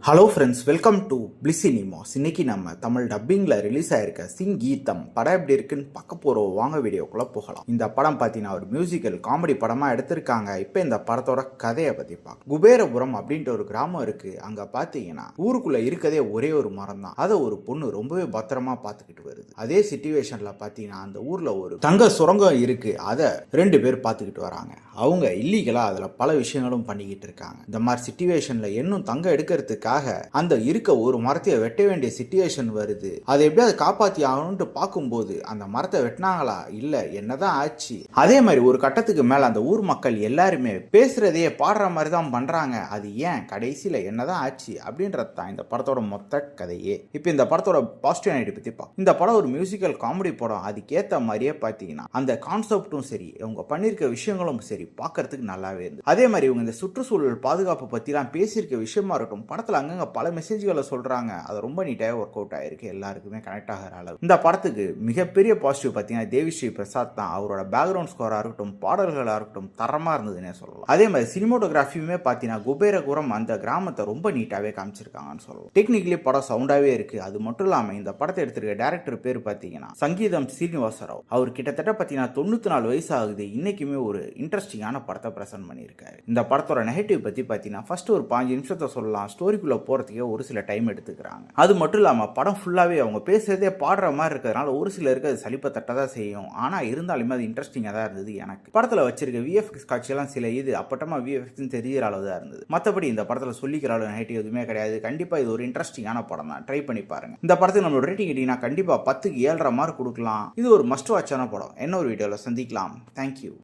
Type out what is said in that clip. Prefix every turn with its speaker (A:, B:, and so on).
A: Hello friends, welcome to bliss cinemas. இன்னைக்கு நம்ம Tamil டப்பிங்கில் release ஆயிருக்க சிங் கீதம் படம் எப்படி இருக்குன்னு பார்க்க போகிறோம். வாங்க வீடியோக்குள்ளே போகலாம். இந்த படம் பார்த்தீங்கன்னா ஒரு மியூசிக்கல் காமெடி படமாக எடுத்திருக்காங்க. இப்போ இந்த படத்தோட கதையை பற்றி பார்க்க, குபேரபுரம் அப்படின்ற ஒரு கிராமம் இருக்கு. அங்கே பார்த்தீங்கன்னா ஊருக்குள்ளே இருக்கதே ஒரே ஒரு மரம் தான். அதை ஒரு பொண்ணு ரொம்பவே பத்திரமா பார்த்துக்கிட்டு வருது. அதே சிச்சுவேஷனில் பார்த்தீங்கன்னா அந்த ஊரில் ஒரு தங்க சுரங்கம் இருக்கு. அதை 2 பேர் பார்த்துக்கிட்டு வராங்க. அவங்க இல்லீகலாக அதில் பல விஷயங்களும் பண்ணிக்கிட்டு இருக்காங்க. இந்த மாதிரி சிச்சுவேஷனில் இன்னும் தங்கம் எடுக்கிறதுக்காக அந்த இருக்க ஒரு மரத்தையை வெட்ட வேண்டிய சிச்சுவேஷன் வருது. அதை எப்படியாவது காப்பாத்தி ஆகணும்னு பார்க்கும்போது அந்த மரத்தை வெட்டினாங்களா இல்ல என்னதான் ஆச்சு. அதே மாதிரி ஒரு கட்டத்துக்கு மேல அந்த ஊர் மக்கள் எல்லாருமே பேசுறதையே பாடுற மாதிரி தான் பண்றாங்க. அது ஏன் கடைசியில என்னதான் ஆச்சு அப்படின்றது தான் இந்த படத்தோட மொத்த கதையே. இப்போ இந்த படத்தோட பாசிட்டிவ் நைட் பத்தி இந்த படம் ஒரு மியூசிக்கல் காமெடி படம். அதுக்கேற்ற மாதிரியே பார்த்தீங்கன்னா அந்த கான்செப்டும் சரி, இவங்க பண்ணியிருக்க விஷயங்களும் சரி பார்க்கறதுக்கு நல்லாவே இருந்து. அதே மாதிரி இவங்க இந்த சுற்றுச்சூழல் பாதுகாப்பு பத்திலாம் பேசியிருக்க விஷயமா இருக்கட்டும், படத்துல அங்கங்க பல மெசேஜ்களை சொல்றாங்க. அது ரொம்ப நீட்டாக ஒர்க் அவுட் ஆயிருக்கு. எல்லாருக்குமே கனெக்ட் ஆகிற அளவு. இந்த படத்துக்கு மிகப்பெரிய பாசிட்டிவ் பார்த்தீங்கன்னா தேவிஸ்ரீ பிரசாத் தான். அவரோட பேக்ரவுண்ட் ஸ்கோரா இருக்கட்டும், பாடல்களா இருக்கட்டும் தரமா இருந்ததுன்னே சொல்லலாம். அதே மாதிரி சினிமோட்டோகிராஃபியுமே பார்த்தீங்கன்னா குபேரபுரம் அந்த கிராமத்தை ரொம்ப நீட்டாவே காமிச்சிருக்காங்கன்னு சொல்லலாம். டெக்னிக்கலி படம் சவுண்டாவே இருக்கு. அது மட்டும் இல்லாம இந்த படத்தை எடுத்திருக்க டைரக்டர் பேர் பார்த்தீங்கன்னா சங்கீதம் ஸ்ரீனிவாசராவ். அவர் கிட்டத்தட்ட பார்த்தீங்கன்னா 94 வயசு ஆகுது. இன்னைக்குமே ஒரு இன்ட்ரெஸ்டிங்கான படத்தை பிரசன்ட் பண்ணியிருக்காரு. இந்த படத்தோட நெகட்டிவ் பத்தி பார்த்தீங்கன்னா ஃபர்ஸ்ட் ஒரு 5 நிமிஷத்தை சொல்லலாம். ஸ்டோரிக்குள்ள போறதுக்கே ஒரு சில டைம் எடுத்துக்கிறாங்க. அது மட்டும் இல்லாம படம் ஃபுல்லாவே அவங்க பேசுறதே பாடுற மாதிரி இருக்கிறதுனால ஒரு சிலருக்கு அது சலிப்பை தட்டதான் செய்யும். ஆனா இருந்தாலுமே அது இன்ட்ரெஸ்டிங்கா தான் இருந்தது. எனக்கு படத்துல வச்சிருக்க விஎஃப்எக்ஸ் காட்சியெல்லாம் சில இது அப்பட்டமா விஎஃப்எக்ஸ் தெரிகிற அளவு தான் இருந்தது. மற்றபடி இந்த படத்துல சொல்லிக்கிற அளவு நெகட்டிவ் எதுவுமே கிடையாது. கண்டிப்பா இது ஒரு இன்ட்ரெஸ்டிங்கான படம் தான். ட்ரை பண்ணி பாருங்க. இந்த படத்துக்கு நம்மளோட ரேட்டிங் கேட்டீங்கன்னா கண்டிப்பா 10க்கு 7.5 மார்க் கொடுக்கலாம். இது ஒரு மஸ்ட் வாட்சான படம். என்ன ஒரு வீடியோல சந்திக்கலாம். தேங்க்யூ.